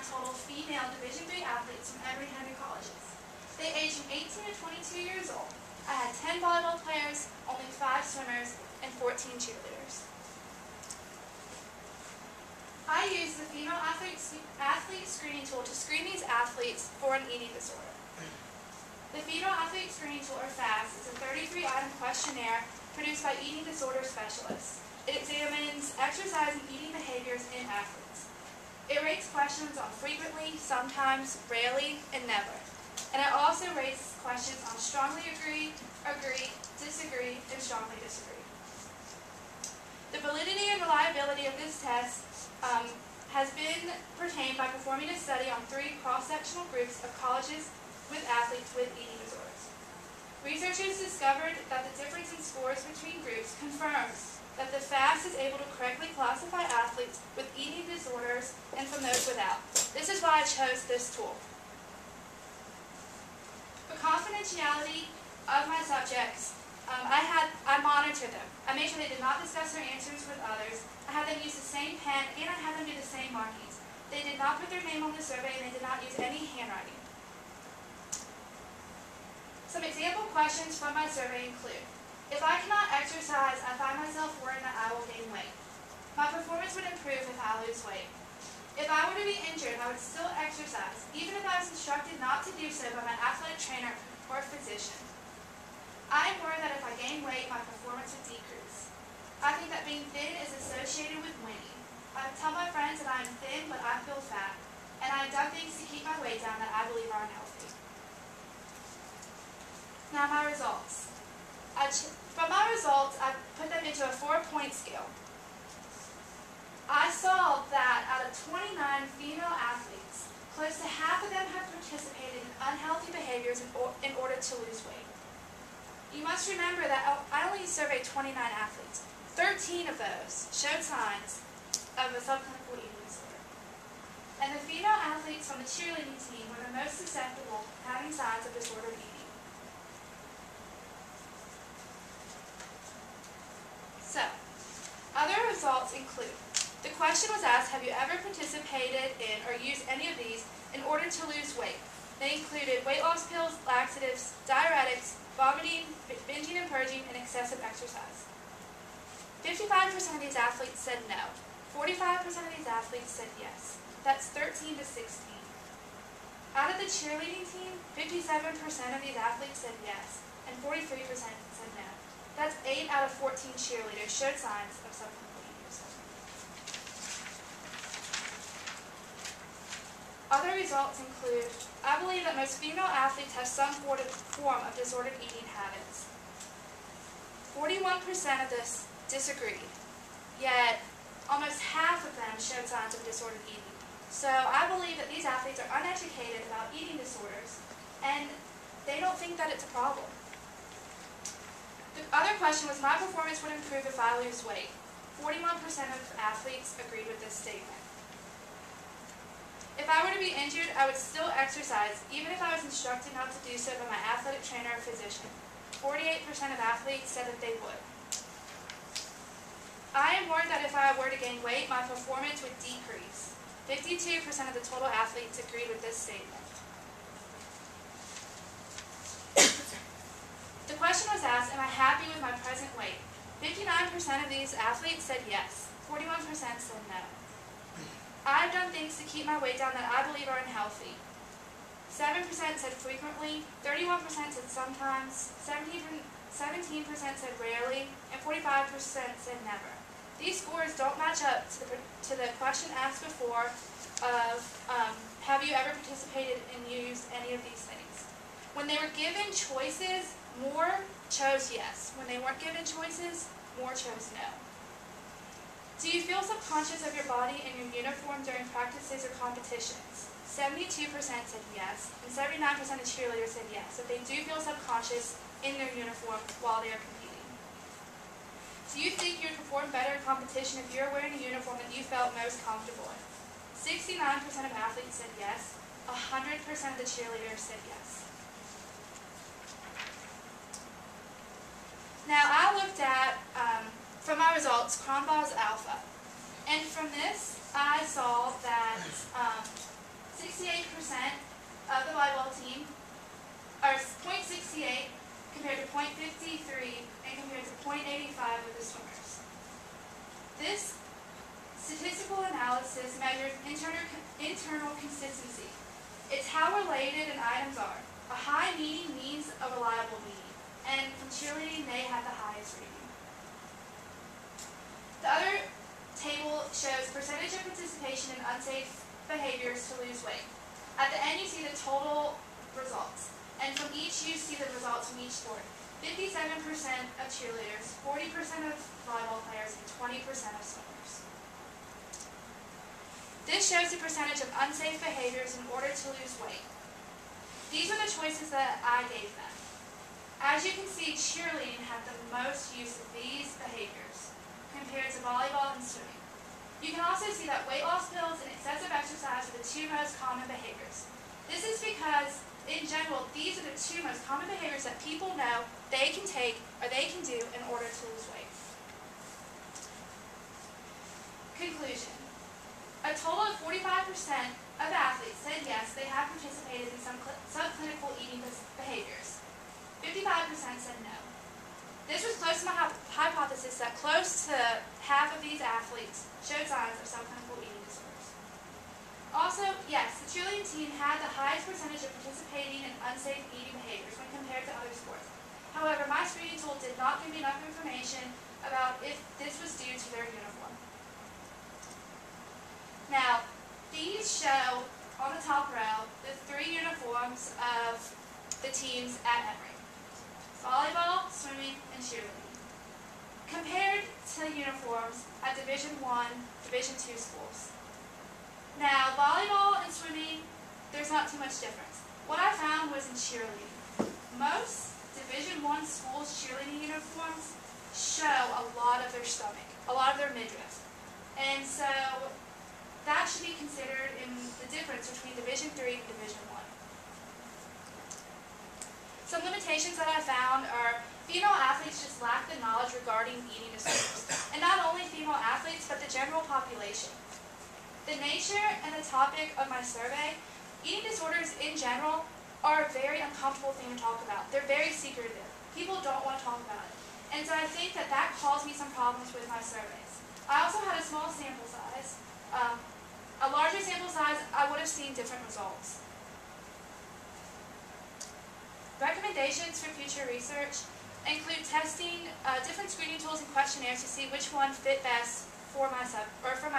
total female Division III athletes from Emory Henry colleges. They aged from 18 to 22 years old. I had 10 volleyball players, only 5 swimmers, and 14 cheerleaders. I used the female athlete screening tool to screen these athletes for an eating disorder. The female athlete screening tool, or FAST, is a 33-item questionnaire produced by eating disorder specialists. It examines exercise and eating behaviors in athletes. It rates questions on frequently, sometimes, rarely, and never. And it also rates questions on strongly agree, disagree, and strongly disagree. The validity and reliability of this test has been pertained by performing a study on 3 cross-sectional groups of colleges with athletes with eating disorders. Researchers discovered that the difference in scores between groups confirms that the FAST is able to correctly classify athletes with eating disorders and from those without. This is why I chose this tool. For confidentiality of my subjects, I monitored them. I made sure they did not discuss their answers with others. I had them use the same pen, and I had them do the same markings. They did not put their name on the survey, and they did not use any handwriting. Some example questions from my survey include: if I cannot exercise, I find myself worrying that I will gain weight. My performance would improve if I lose weight. If I were to be injured, I would still exercise, even if I was instructed not to do so by my athletic trainer or physician. I am worried that if I gain weight, my performance would decrease. I think that being thin is associated with winning. I tell my friends that I am thin, but I feel fat, and I have done things to keep my weight down that I believe are unhealthy. Now my results. From my results, I put them into a 4-point scale. I saw that out of 29 female athletes, close to half of them have participated in unhealthy behaviors in order to lose weight. You must remember that I only surveyed 29 athletes. 13 of those showed signs of a subclinical eating disorder. And the female athletes from the cheerleading team were the most susceptible to having signs of disordered eating. So, other results include: the question was asked, have you ever participated in or used any of these in order to lose weight? They included weight loss pills, laxatives, diuretics, vomiting, binging and purging, and excessive exercise. 55% of these athletes said no. 45% of these athletes said yes. That's 13 to 16. Out of the cheerleading team, 57% of these athletes said yes, and 43% said no. That's 8 out of 14 cheerleaders showed signs of subclinical eating disorder. Other results include: I believe that most female athletes have some form of disordered eating habits. 41% of this disagreed, yet almost half of them showed signs of disordered eating. So I believe that these athletes are uneducated about eating disorders, and they don't think that it's a problem. The other question was: my performance would improve if I lose weight. 41% of athletes agreed with this statement. If I were to be injured, I would still exercise, even if I was instructed not to do so by my athletic trainer or physician. 48% of athletes said that they would. I am worried that if I were to gain weight, my performance would decrease. 52% of the total athletes agreed with this statement. The question was asked, am I happy with my present weight? 59% of these athletes said yes. 41% said no. I have done things to keep my weight down that I believe are unhealthy. 7% said frequently, 31% said sometimes, 17% said rarely, and 45% said never. These scores don't match up to the question asked before of have you ever participated and used any of these things. When they were given choices, more chose yes. When they weren't given choices, more chose no. Do you feel subconscious of your body and your uniform during practices or competitions? 72% said yes, and 79% of cheerleaders said yes, that they do feel subconscious in their uniform while they are competing. Do you think you would perform better in competition if you were wearing a uniform that you felt most comfortable in? 69% of athletes said yes, 100% of the cheerleaders said yes. Now I looked at, from my results, Cronbach's alpha. And from this, I saw that 68% of the volleyball team, or 0.68 compared to 0.53 and compared to 0.85 of the swimmers. This statistical analysis measures internal consistency. It's how related an items are. A high meeting means a reliable meeting, and from cheerleading, they had the highest rating. The other table shows percentage of participation in unsafe behaviors to lose weight. At the end, you see the total results, and from each, you see the results from each sport. 57% of cheerleaders, 40% of volleyball players, and 20% of swimmers. This shows the percentage of unsafe behaviors in order to lose weight. These are the choices that I gave them. As you can see, cheerleading had the most use of these behaviors compared to volleyball and swimming. You can also see that weight loss pills and excessive exercise are the two most common behaviors. This is because, in general, these are the two most common behaviors that people know they can take or they can do in order to lose weight. Conclusion. A total of 45% of athletes said yes, they have participated in some subclinical eating behaviors. 55% said no. This was close to my hypothesis that close to half of these athletes showed signs of subclinical eating disorders. Also, yes, the cheerleading team had the highest percentage of participating in unsafe eating behaviors when compared to other sports. However, my screening tool did not give me enough information about if this was due to their uniform. Now, these show on the top row the three uniforms of the teams at Emory: volleyball, swimming, and cheerleading, compared to uniforms at Division I, Division II schools. Now, volleyball and swimming, there's not too much difference. What I found was in cheerleading. Most Division I schools' cheerleading uniforms show a lot of their stomach, a lot of their midriff. And so that should be considered in the difference between Division III and Division I. Some limitations that I found are female athletes just lack the knowledge regarding eating disorders. And not only female athletes, but the general population. The nature and the topic of my survey, eating disorders in general, are a very uncomfortable thing to talk about. They're very secretive. People don't want to talk about it. And so I think that that caused me some problems with my surveys. I also had a small sample size. A larger sample size, I would have seen different results. Recommendations for future research include testing different screening tools and questionnaires to see which one fit best for my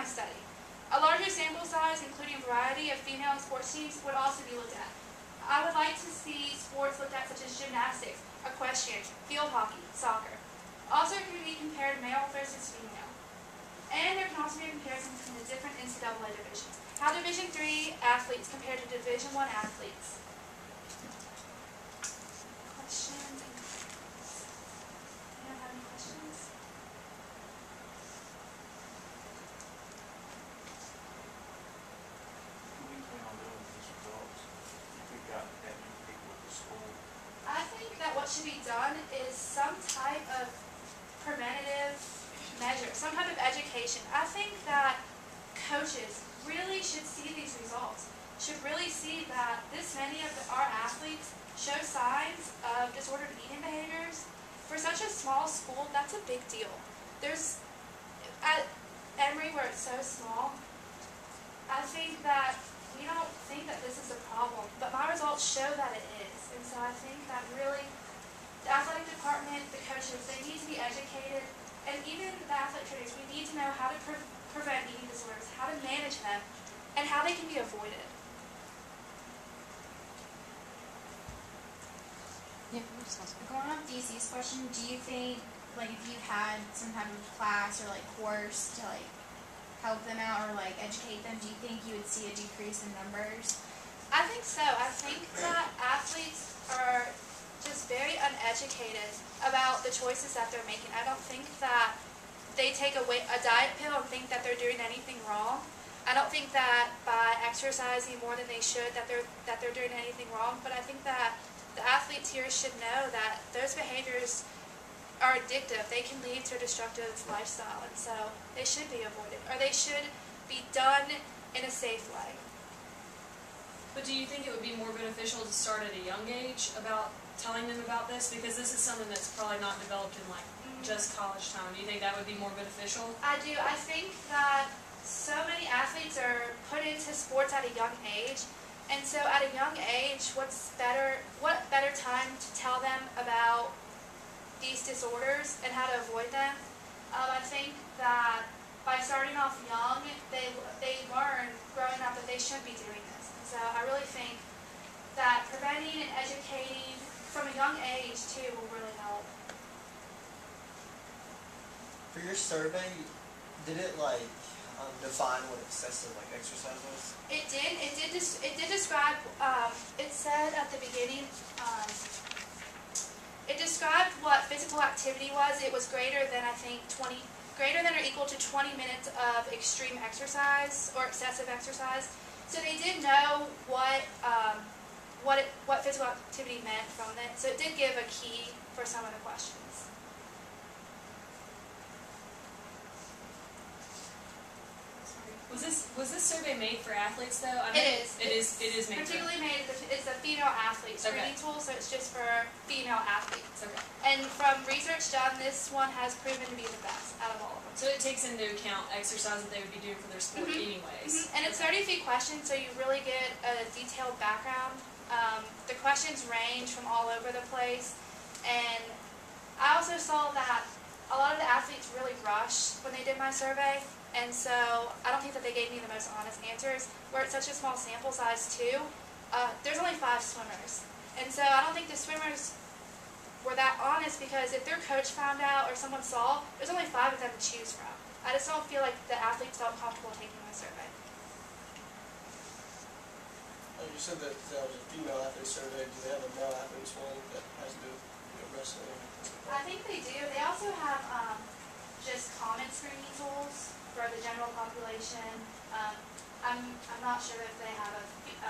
study. A larger sample size, including a variety of female and sports teams, would also be looked at. I would like to see sports looked at such as gymnastics, equestrian, field hockey, soccer. Also, it can be compared male versus female. And there can also be a comparison between the different NCAA divisions. How Division III athletes compare to Division I athletes. Questions and comments? Anyone have any questions? What do you plan on doing with these results? If we've got that many people at the school. I think that what should be done is some type of preventative measure, some type of education. I think that coaches really should see these results, should really see that this many of our athletes show signs of disordered eating behaviors. For such a small school, that's a big deal. There's, at Emory where it's so small, I think that we don't think that this is a problem, but my results show that it is. And so I think that really the athletic department, the coaches, they need to be educated. And even the athletic trainers, we need to know how to prevent eating disorders, how to manage them, and how they can be avoided. Yeah, going off DC's question, do you think, like, if you had some type of class or, like, course to, like, help them out or, like, educate them, do you think you would see a decrease in numbers? I think so. I think that athletes are just very uneducated about the choices that they're making. I don't think that they take a diet pill and think that they're doing anything wrong. I don't think that by exercising more than they should that they're doing anything wrong. But I think that the athletes here should know that those behaviors are addictive. They can lead to a destructive lifestyle, and so they should be avoided, or they should be done in a safe way. But do you think it would be more beneficial to start at a young age about telling them about this? Because this is something that's probably not developed in like just college time. Do you think that would be more beneficial? I do. I think that so many athletes are put into sports at a young age, and so at a young age, what better time to tell them about these disorders and how to avoid them? I think that by starting off young, they learn growing up that they should be doing this. And so I really think that preventing and educating from a young age too will really help. For your survey, did it like define what excessive like exercise was? It did. It did describe. It said at the beginning. It described what physical activity was. It was greater than greater than or equal to 20 minutes of extreme exercise or excessive exercise. So they did know what physical activity meant from it. So it did give a key for some of the questions. Was this survey made for athletes though? I It is. It is made. Particularly made. It's a female athlete screening tool, so it's just for female athletes. Okay. And from research done, this one has proven to be the best out of all of them. So it takes into account exercise that they would be doing for their sport anyways. And it's 30 feet questions, so you really get a detailed background. The questions range from all over the place, and I also saw that a lot of the athletes really rushed when they did my survey, and so I don't think that they gave me the most honest answers. Where it's such a small sample size too, there's only 5 swimmers, and so I don't think the swimmers were that honest, because if their coach found out or someone saw, there's only 5 of them to choose from. I just don't feel like the athletes felt comfortable taking my survey. You said that that was a female athlete survey. Do they have a male athletes one that has to do with wrestling? I think they do. They also have just common screening tools for the general population. I'm not sure if they have a